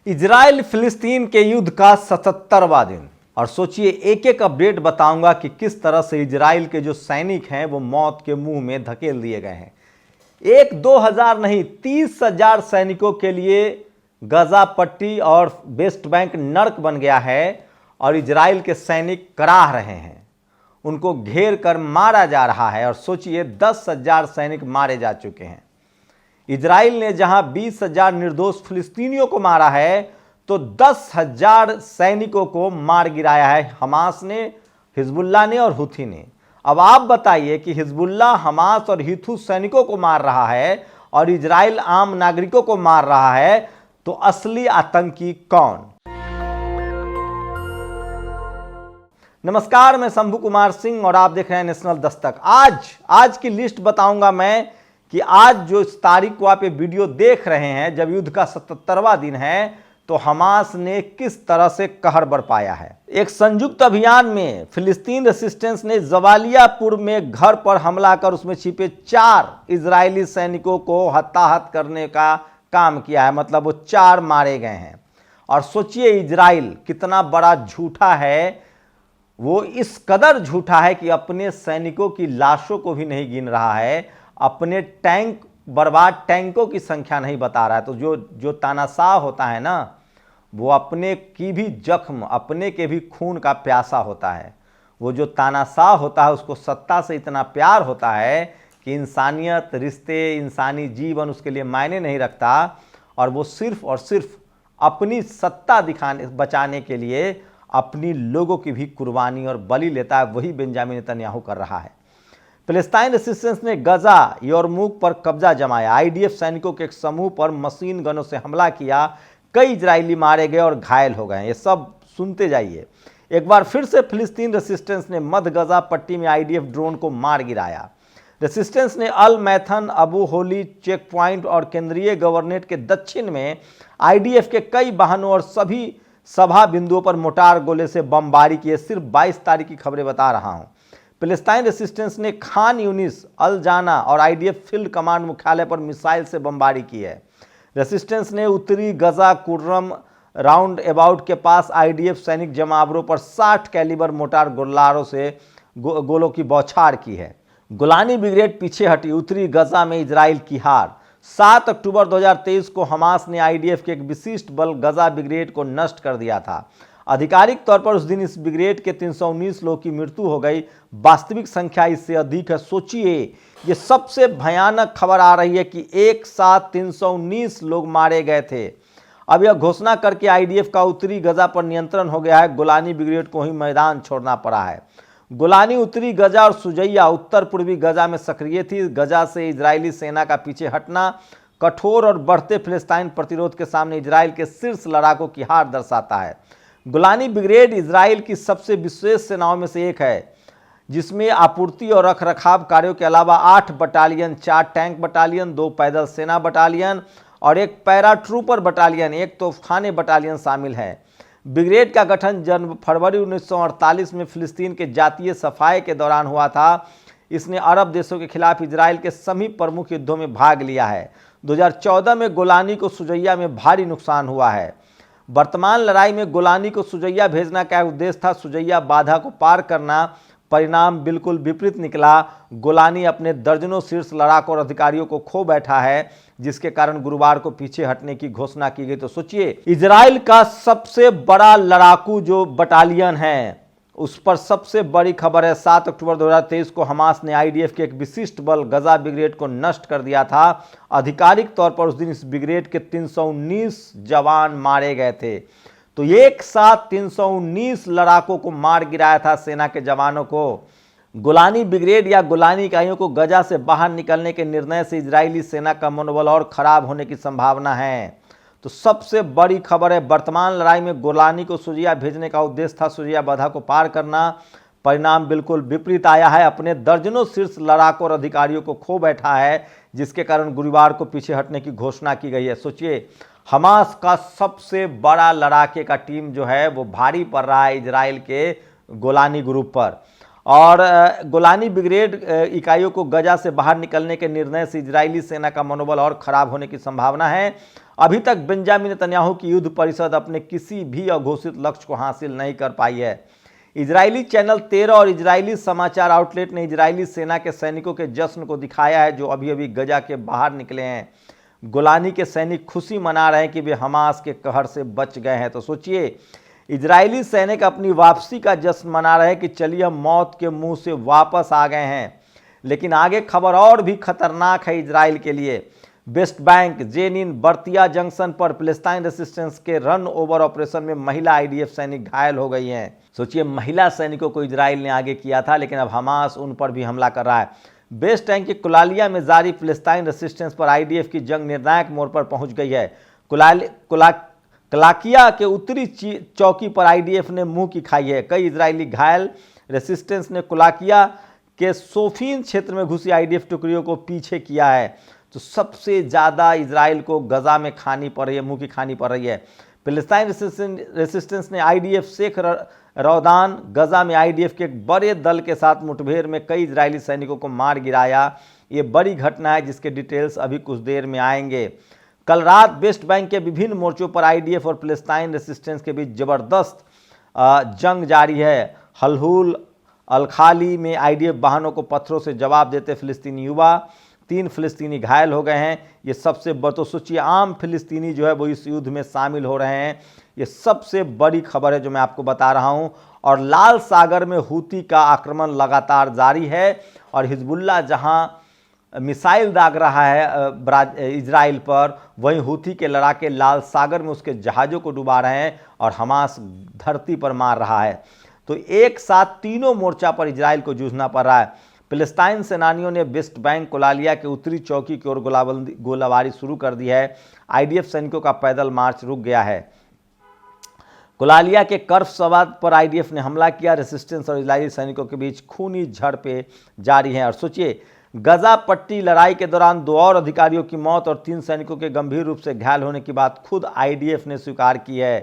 Israel फिलिस्तीन के युद्ध का 77वां दिन। और सोचिए, एक एक अपडेट बताऊंगा कि किस तरह से इजराइल के जो सैनिक हैं वो मौत के मुंह में धकेल दिए गए हैं। 1-2 नहीं, 30,000 सैनिकों के लिए गजा पट्टी और वेस्ट बैंक नर्क बन गया है और इजराइल के सैनिक कराह रहे हैं। उनको घेर कर मारा जा रहा है और सोचिए 10,000 सैनिक मारे जा चुके हैं। इजराइल ने जहां 20,000 निर्दोष फिलिस्तीनियों को मारा है तो 10,000 सैनिकों को मार गिराया है हमास ने, हिजबुल्लाह ने और हुथी ने। अब आप बताइए कि हिजबुल्लाह, हमास और हिथू सैनिकों को मार रहा है और इजराइल आम नागरिकों को मार रहा है, तो असली आतंकी कौन? नमस्कार, मैं शंभू कुमार सिंह और आप देख रहे हैं नेशनल दस्तक। आज की लिस्ट बताऊंगा मैं कि आज जो इस तारीख को आप ये वीडियो देख रहे हैं, जब युद्ध का 77वां दिन है, तो हमास ने किस तरह से कहर बरपाया है। एक संयुक्त अभियान में फिलिस्तीन रेसिस्टेंस ने जवालियापुर में घर पर हमला कर उसमें छिपे 4 इजरायली सैनिकों को हताहत करने का काम किया है। मतलब वो 4 मारे गए हैं। और सोचिए इजराइल कितना बड़ा झूठा है। वो इस कदर झूठा है कि अपने सैनिकों की लाशों को भी नहीं गिन रहा है, अपने टैंक, बर्बाद टैंकों की संख्या नहीं बता रहा है। तो जो तानाशाह होता है ना, वो अपने की भी जख्म, अपने के भी खून का प्यासा होता है। वो जो तानाशाह होता है उसको सत्ता से इतना प्यार होता है कि इंसानियत, रिश्ते, इंसानी जीवन उसके लिए मायने नहीं रखता और वो सिर्फ और सिर्फ अपनी सत्ता बचाने के लिए अपनी लोगों की भी कुर्बानी और बलि लेता है। वही बेंजामिन नेतन्याहू कर रहा है। फिलिस्तीन रेसिस्टेंस ने गजा, यर्मूक पर कब्जा जमाया। आईडीएफ सैनिकों के एक समूह पर मशीन गनों से हमला किया। कई इजरायली मारे गए और घायल हो गए। ये सब सुनते जाइए। एक बार फिर से फिलिस्तीन रेसिस्टेंस ने मध्य गजा पट्टी में आईडीएफ ड्रोन को मार गिराया। रेसिस्टेंस ने अल मैथन, अबू होली चेक पॉइंट और केंद्रीय गवर्नरेट के दक्षिण में आईडीएफ के कई वाहनों और सभी सभा बिंदुओं पर मोटार गोले से बमबारी की है। सिर्फ 22 तारीख की खबरें बता रहा हूं। फिलिस्तीन रेसिस्टेंस ने खान यूनिस, अल जाना और आईडीएफ फील्ड कमांड मुख्यालय पर मिसाइल से बमबारी की है। रेसिस्टेंस ने उत्तरी गजा कुर्रम राउंड अबाउट के पास आईडीएफ सैनिक जमावरों पर 60 कैलिबर मोटार गोलारों से गोलों की बौछार की है। गोलानी ब्रिगेड पीछे हटी। उत्तरी गजा में इजराइल की हार। 7 अक्टूबर 2023 को हमास ने आईडीएफ के एक विशिष्ट बल गजा ब्रिगेड को नष्ट कर दिया था। आधिकारिक तौर पर उस दिन इस ब्रिगेड के 319 लोगों की मृत्यु हो गई। वास्तविक संख्या इससे अधिक है। सोचिए, ये सबसे भयानक खबर आ रही है कि एक साथ 319 लोग मारे गए थे। अब यह घोषणा करके आईडीएफ का उत्तरी गजा पर नियंत्रण हो गया है। गोलानी ब्रिगेड को ही मैदान छोड़ना पड़ा है। गोलानी, उत्तरी गजा और सुजैया उत्तर पूर्वी गजा में सक्रिय थी। गजा से इजरायली सेना का पीछे हटना कठोर और बढ़ते फिलिस्तीन प्रतिरोध के सामने इजराइल के शीर्ष लड़ाकों की हार दर्शाता है। गोलानी ब्रिगेड इजराइल की सबसे विशेष सेनाओं में से एक है, जिसमें आपूर्ति और रखरखाव कार्यों के अलावा 8 बटालियन, 4 टैंक बटालियन, 2 पैदल सेना बटालियन और 1 पैराट्रूपर बटालियन, 1 तोपखाने बटालियन शामिल है। ब्रिगेड का गठन फरवरी 1948 में फिलिस्तीन के जातीय सफाई के दौरान हुआ था। इसने अरब देशों के खिलाफ इजराइल के सभी प्रमुख युद्धों में भाग लिया है। 2014 में गोलानी को सुजैया में भारी नुकसान हुआ है। वर्तमान लड़ाई में गोलानी को सुजैया भेजना का उद्देश्य था, सुजैया बाधा को पार करना। परिणाम बिल्कुल विपरीत निकला। गोलानी अपने दर्जनों शीर्ष लड़ाकों और अधिकारियों को खो बैठा है, जिसके कारण गुरुवार को पीछे हटने की घोषणा की गई। तो सोचिए, इजराइल का सबसे बड़ा लड़ाकू जो बटालियन है, उस पर सबसे बड़ी खबर है। 7 अक्टूबर 2023 को हमास ने आईडीएफ के एक विशिष्ट बल गजा ब्रिगेड को नष्ट कर दिया था। आधिकारिक तौर पर उस दिन इस ब्रिगेड के 319 जवान मारे गए थे। तो एक साथ 319 लड़ाकों को मार गिराया था सेना के जवानों को। गोलानी ब्रिगेड या गोलानी इकाइयों को गजा से बाहर निकलने के निर्णय से इजरायली सेना का मनोबल और खराब होने की संभावना है। तो सबसे बड़ी खबर है, वर्तमान लड़ाई में गोलानी को सुजैया भेजने का उद्देश्य था, सुजैया बाधा को पार करना। परिणाम बिल्कुल विपरीत आया है। अपने दर्जनों शीर्ष लड़ाकों और अधिकारियों को खो बैठा है, जिसके कारण गुरुवार को पीछे हटने की घोषणा की गई है। सोचिए, हमास का सबसे बड़ा लड़ाके का टीम जो है वो भारी पड़ रहा है इजराइल के गोलानी ग्रुप पर। और गोलानी ब्रिगेड इकाइयों को गजा से बाहर निकलने के निर्णय से इजरायली सेना का मनोबल और खराब होने की संभावना है। अभी तक बेंजामिन नेतन्याहू की युद्ध परिषद अपने किसी भी अघोषित लक्ष्य को हासिल नहीं कर पाई है। इजरायली चैनल 13 और इजरायली समाचार आउटलेट ने इजरायली सेना के सैनिकों के जश्न को दिखाया है जो अभी अभी गजा के बाहर निकले हैं। गोलानी के सैनिक खुशी मना रहे हैं कि वे हमास के कहर से बच गए हैं। तो सोचिए, इजरायली सैनिक अपनी वापसी का जश्न मना रहे हैं कि चलिए हम मौत के मुंह से वापस आ गए हैं। लेकिन आगे खबर और भी खतरनाक है इजराइल के लिए। वेस्ट बैंक जेनिन बर्तिया जंक्शन पर फिलिस्तीन रेसिस्टेंस के रन ओवर ऑपरेशन में महिला आईडीएफ सैनिक घायल हो गई हैं। सोचिए, महिला सैनिकों को इजराइल ने आगे किया था, लेकिन अब हमास उन पर भी हमला कर रहा है। वेस्ट बैंक के कुलालिया में जारी फिलिस्तीन रेसिस्टेंस पर आईडीएफ की जंग निर्णायक मोड़ पर पहुंच गई है। कलाकिया के उत्तरी चौकी पर आईडीएफ ने मुंह की खाई है। कई इजरायली घायल। रेसिस्टेंस ने कुलाकिया के सोफीन क्षेत्र में घुसी आईडीएफ टुकड़ियों को पीछे किया है। तो सबसे ज़्यादा इजराइल को गजा में खानी पड़ रही है, मुंह की खानी पड़ रही है। फिलिस्तीन रेसिस्टेंस ने आईडीएफ शेख रौदान गजा में आईडीएफ के एक बड़े दल के साथ मुठभेड़ में कई इजरायली सैनिकों को मार गिराया। ये बड़ी घटना है जिसके डिटेल्स अभी कुछ देर में आएंगे। कल रात वेस्ट बैंक के विभिन्न मोर्चों पर आईडीएफ और फिलिस्तीन रेसिस्टेंस के बीच जबरदस्त जंग जारी है। हलहुल अलखाली में आईडीएफ वाहनों को पत्थरों से जवाब देते फिलिस्तीनी युवा। 3 फिलिस्तीनी घायल हो गए हैं। ये सबसे तो सोचिए, आम फिलिस्तीनी जो है वो इस युद्ध में शामिल हो रहे हैं। ये सबसे बड़ी खबर है जो मैं आपको बता रहा हूं। और लाल सागर में हूती का आक्रमण लगातार जारी है और हिजबुल्लाह जहां मिसाइल दाग रहा है इजराइल पर, वहीं हूती के लड़ाके लाल सागर में उसके जहाज़ों को डुबा रहे हैं और हमास धरती पर मार रहा है। तो एक साथ तीनों मोर्चा पर इजराइल को जूझना पड़ रहा है। फिलिस्तीन सेनानियों ने वेस्ट बैंक कोलालिया के उत्तरी चौकी की ओर गोलाबारी शुरू कर दी है। आईडीएफ सैनिकों का पैदल मार्च रुक गया है। कोलालिया के कर्फ सवाद पर आईडीएफ ने हमला किया। रेसिस्टेंस और इजरायली सैनिकों के बीच खूनी झड़पें जारी हैं। और सोचिए, गजा पट्टी लड़ाई के दौरान 2 और अधिकारियों की मौत और 3 सैनिकों के गंभीर रूप से घायल होने की बात खुद आईडीएफ ने स्वीकार की है।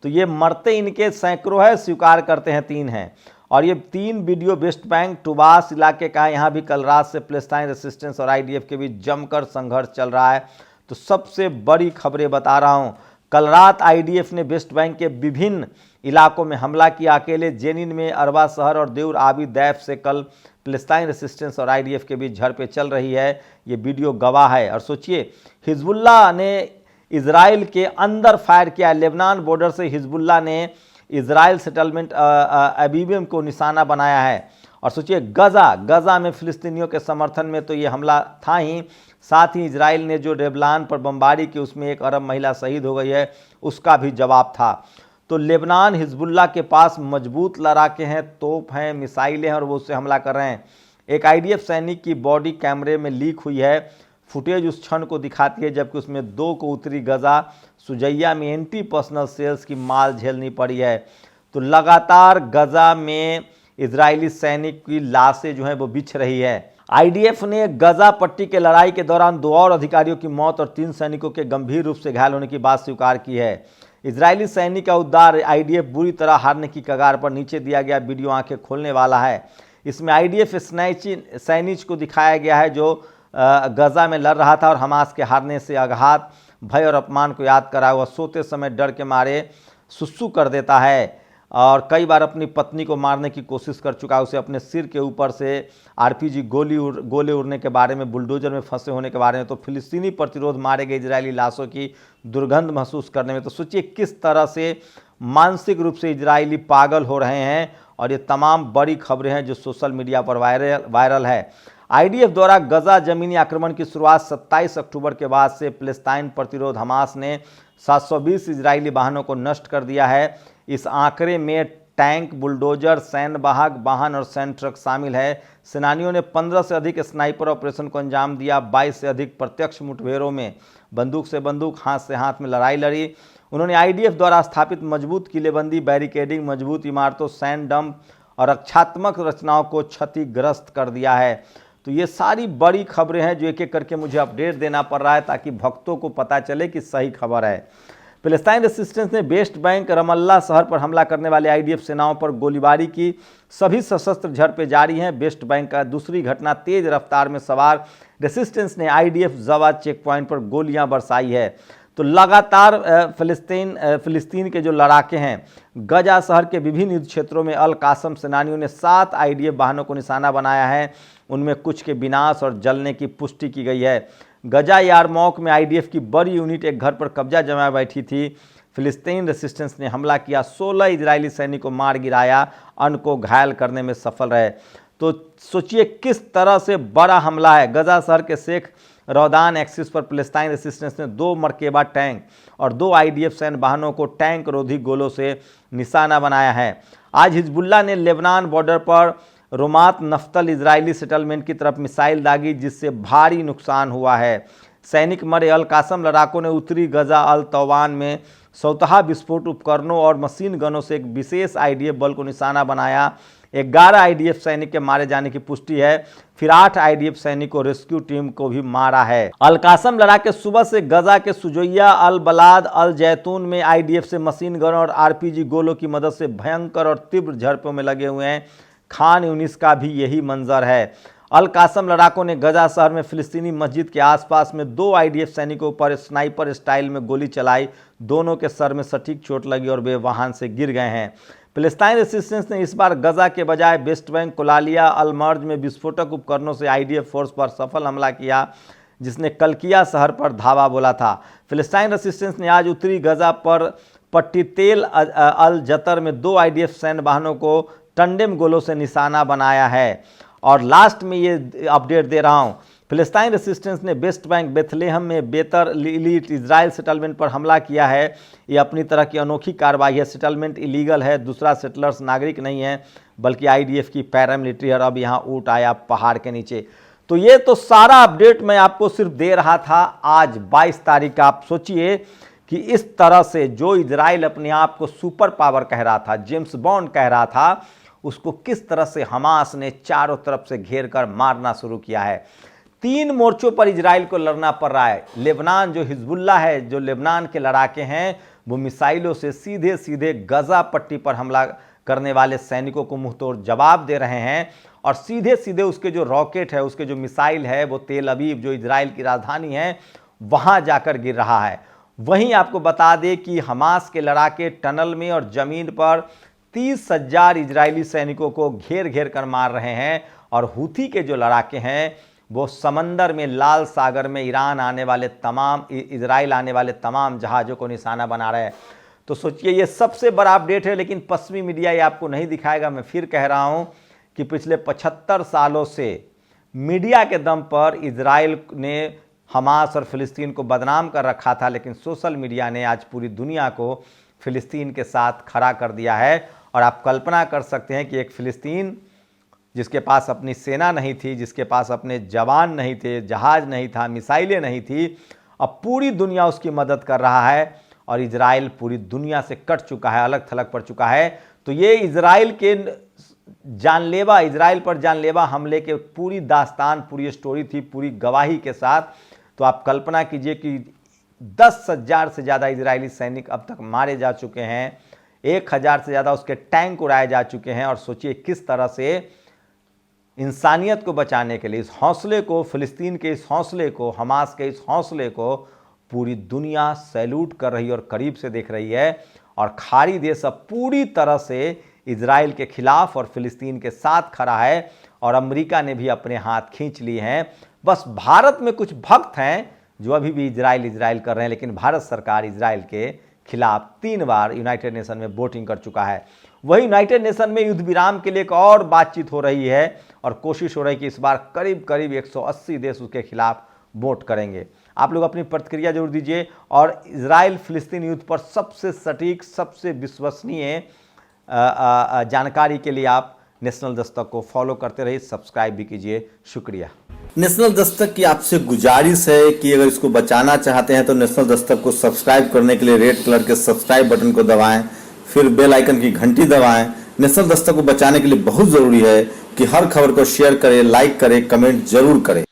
तो ये मरते इनके सैकड़ों है, स्वीकार करते हैं 3 हैं। और ये 3 वीडियो वेस्ट बैंक टुबास इलाके का है। यहाँ भी कल रात से फिलिस्तीन रेसिस्टेंस और आईडीएफ के बीच जमकर संघर्ष चल रहा है। तो सबसे बड़ी खबरें बता रहा हूँ। कल रात आईडीएफ ने वेस्ट बैंक के विभिन्न इलाकों में हमला किया। अकेले जेनिन में अरबा शहर और देउर आबी दैफ से कल फिलिस्तीन रेसिस्टेंस और आईडीएफ के बीच झड़पें चल रही है। ये वीडियो गवाह है। और सोचिए, हिजबुल्लाह ने इजराइल के अंदर फायर किया। लेबनान बॉर्डर से हिजबुल्लाह ने इजराइल सेटलमेंट अबीबम को निशाना बनाया है। और सोचिए, गजा में फिलिस्तीनियों के समर्थन में तो ये हमला था ही, साथ ही इजराइल ने जो रेबलान पर बमबारी की उसमें 1 अरब महिला शहीद हो गई है, उसका भी जवाब था। तो लेबनान हिजबुल्लाह के पास मजबूत लड़ाके हैं, तोप हैं, मिसाइलें हैं और वो उससे हमला कर रहे हैं। एक आईडीएफ सैनिक की बॉडी कैमरे में लीक हुई है। फुटेज उस क्षण को दिखाती है जबकि उसमें 2 को उत्तरी गजा सुजैया में एंटी पर्सनल सेल्स की माल झेलनी पड़ी है। तो लगातार गजा में इजरायली सैनिक की लाशें जो हैं वो बिछ रही है। आईडीएफ ने गजा पट्टी के लड़ाई के दौरान 2 और अधिकारियों की मौत और 3 सैनिकों के गंभीर रूप से घायल होने की बात स्वीकार की है। इजरायली सैनिक का उद्धार। आईडीएफ बुरी तरह हारने की कगार पर नीचे दिया गया वीडियो आंखें खोलने वाला है। इसमें आईडीएफ सैनिक को दिखाया गया है जो गजा में लड़ रहा था और हमास के हारने से आघात, भय और अपमान को याद करा हुआ सोते समय डर के मारे सुसु कर देता है और कई बार अपनी पत्नी को मारने की कोशिश कर चुका है। उसे अपने सिर के ऊपर से आरपीजी गोले उड़ने के बारे में, बुलडोजर में फंसे होने के बारे में, तो फिलिस्तीनी प्रतिरोध मारे गए इजरायली लाशों की दुर्गंध महसूस करने में। तो सोचिए किस तरह से मानसिक रूप से इजरायली पागल हो रहे हैं। और ये तमाम बड़ी खबरें हैं जो सोशल मीडिया पर वायरल है। आईडीएफ द्वारा गजा जमीनी आक्रमण की शुरुआत 27 अक्टूबर के बाद से फिलिस्तीन प्रतिरोध हमास ने 720 इजरायली वाहनों को नष्ट कर दिया है। इस आंकड़े में टैंक, बुलडोजर, सैन्य वाहक वाहन और सैन्य ट्रक शामिल है। सेनानियों ने 15 से अधिक स्नाइपर ऑपरेशन को अंजाम दिया। 22 से अधिक प्रत्यक्ष मुठभेड़ों में बंदूक से बंदूक, हाथ से हाथ में लड़ाई लड़ी। उन्होंने आईडीएफ द्वारा स्थापित मजबूत किलेबंदी, बैरिकेडिंग, मजबूत इमारतों, सैन्य डंप और रक्षात्मक रचनाओं को क्षतिग्रस्त कर दिया है। तो ये सारी बड़ी खबरें हैं जो एक एक करके मुझे अपडेट देना पड़ रहा है ताकि भक्तों को पता चले कि सही खबर है। फिलिस्तीन रेसिस्टेंस ने वेस्ट बैंक रमल्ला शहर पर हमला करने वाले आईडीएफ सेनाओं पर गोलीबारी की। सभी सशस्त्र झड़पें जारी हैं। वेस्ट बैंक का दूसरी घटना, तेज रफ्तार में सवार रेसिस्टेंस ने आईडीएफ जवा चेक पॉइंट पर गोलियां बरसाई है। तो लगातार फिलिस्तीन के जो लड़ाके हैं, गजा शहर के विभिन्न युद्ध क्षेत्रों में अल कासम सेनानियों ने 7 IDF वाहनों को निशाना बनाया है। उनमें कुछ के विनाश और जलने की पुष्टि की गई है। गजा यारमौक में IDF की बड़ी यूनिट एक घर पर कब्जा जमाए बैठी थी। फिलिस्तीन रेसिस्टेंस ने हमला किया, 16 इजरायली सैनिक को मार गिराया, अन्य को घायल करने में सफल रहे। तो सोचिए किस तरह से बड़ा हमला है। गजा शहर के शेख रौदान एक्सिस पर फिलिस्तीन रेसिस्टेंस ने 2 मरकेबा टैंक और 2 IDF सैन्य वाहनों को टैंक रोधी गोलों से निशाना बनाया है। आज हिजबुल्लाह ने लेबनान बॉर्डर पर रोमात नफ्तल इजरायली सेटलमेंट की तरफ मिसाइल दागी, जिससे भारी नुकसान हुआ है। सैनिक मरे। अल कासम लड़ाकों ने उत्तरी गजा अल तवान में सौतहा विस्फोट उपकरणों और मशीन गनों से एक विशेष IDF बल को निशाना बनाया। 11 IDF सैनिक के मारे जाने की पुष्टि है। फिर 8 IDF सैनिक को रेस्क्यू टीम को भी मारा है। अल कासम लड़ाके सुबह से गजा के सुजैया, अल बलाद, अल जैतून में IDF से मशीन गन और RPG गोलों की मदद से भयंकर और तीव्र झड़पों में लगे हुए हैं। खान यूनिस का भी यही मंजर है। अल कासम लड़ाकों ने गजा शहर में फिलिस्तीनी मस्जिद के आसपास में 2 IDF सैनिकों पर स्नाइपर स्टाइल में गोली चलाई। दोनों के सर में सटीक चोट लगी और वे वाहन से गिर गए हैं। फिलिस्तीन रेसिस्टेंस ने इस बार गजा के बजाय वेस्ट बैंक, कोलालिया, अलमर्ज में विस्फोटक उपकरणों से IDF फोर्स पर सफल हमला किया, जिसने कलकिया शहर पर धावा बोला था। फिलिस्तीन रेसिस्टेंस ने आज उत्तरी गजा पर पट्टी तेल अल जतर में 2 IDF सैन्य वाहनों को टंडेम गोलों से निशाना बनाया है। और लास्ट में ये अपडेट दे रहा हूँ, फिलिस्तीन रेसिस्टेंस ने वेस्ट बैंक बेथलेहम में बेतर इलीट इजराइल सेटलमेंट पर हमला किया है। ये अपनी तरह की अनोखी कार्रवाई है। सेटलमेंट इलीगल है, दूसरा सेटलर्स नागरिक नहीं है बल्कि IDF की पैरामिलिट्री है। और अब यहाँ ऊँट आया पहाड़ के नीचे। तो ये तो सारा अपडेट मैं आपको सिर्फ दे रहा था आज 22 तारीख का। आप सोचिए कि इस तरह से जो इजराइल अपने आप को सुपर पावर कह रहा था, जेम्स बॉन्ड कह रहा था, उसको किस तरह से हमास ने चारों तरफ से घेर कर मारना शुरू किया है। 3 मोर्चों पर इजराइल को लड़ना पड़ रहा है। लेबनान, जो हिजबुल्लाह है, जो लेबनान के लड़ाके हैं, वो मिसाइलों से सीधे सीधे गजा पट्टी पर हमला करने वाले सैनिकों को मुंहतोड़ जवाब दे रहे हैं। और सीधे सीधे उसके जो रॉकेट है, उसके जो मिसाइल है, वो तेल अवीव जो इजराइल की राजधानी है, वहां जाकर गिर रहा है। वहीं आपको बता दें कि हमास के लड़ाके टनल में और जमीन पर 30,000 इजरायली सैनिकों को घेर घेर कर मार रहे हैं। और हूथी के जो लड़ाके हैं वो समंदर में, लाल सागर में ईरान आने वाले तमाम, इजराइल आने वाले तमाम जहाज़ों को निशाना बना रहे हैं। तो सोचिए ये सबसे बड़ा अपडेट है, लेकिन पश्चिमी मीडिया ये आपको नहीं दिखाएगा। मैं फिर कह रहा हूं कि पिछले 75 सालों से मीडिया के दम पर इजराइल ने हमास और फिलिस्तीन को बदनाम कर रखा था, लेकिन सोशल मीडिया ने आज पूरी दुनिया को फिलिस्तीन के साथ खड़ा कर दिया है। और आप कल्पना कर सकते हैं कि एक फिलिस्तीन जिसके पास अपनी सेना नहीं थी, जिसके पास अपने जवान नहीं थे, जहाज नहीं था, मिसाइलें नहीं थी, अब पूरी दुनिया उसकी मदद कर रहा है। और इजराइल पूरी दुनिया से कट चुका है, अलग थलग पड़ चुका है। तो ये इजराइल के जानलेवा, इजराइल पर जानलेवा हमले के पूरी दास्तान, पूरी स्टोरी थी, पूरी गवाही के साथ। तो आप कल्पना कीजिए कि 10,000 से ज़्यादा इजरायली सैनिक अब तक मारे जा चुके हैं, 1,000 से ज़्यादा उसके टैंक उड़ाए जा चुके हैं। और सोचिए किस तरह से इंसानियत को बचाने के लिए इस हौसले को, फिलिस्तीन के इस हौसले को, हमास के इस हौसले को पूरी दुनिया सैल्यूट कर रही और करीब से देख रही है। और खाड़ी देश अब पूरी तरह से इजराइल के खिलाफ और फिलिस्तीन के साथ खड़ा है। और अमेरिका ने भी अपने हाथ खींच लिए हैं। बस भारत में कुछ भक्त हैं जो अभी भी इजराइल कर रहे हैं, लेकिन भारत सरकार इजराइल के खिलाफ 3 बार यूनाइटेड नेशन में वोटिंग कर चुका है। वही यूनाइटेड नेशन में युद्ध विराम के लिए एक और बातचीत हो रही है और कोशिश हो रही है कि इस बार करीब करीब 180 देश उसके खिलाफ वोट करेंगे। आप लोग अपनी प्रतिक्रिया जरूर दीजिए। और इजराइल फिलिस्तीन युद्ध पर सबसे सटीक, सबसे विश्वसनीय जानकारी के लिए आप नेशनल दस्तक को फॉलो करते रहिए, सब्सक्राइब भी कीजिए। शुक्रिया। नेशनल दस्तक की आपसे गुजारिश है कि अगर इसको बचाना चाहते हैं तो नेशनल दस्तक को सब्सक्राइब करने के लिए रेड कलर के सब्सक्राइब बटन को दबाएं, फिर बेल आइकन की घंटी दबाएं। नेशनल दस्तक को बचाने के लिए बहुत जरूरी है कि हर खबर को शेयर करें, लाइक करें, कमेंट जरूर करें।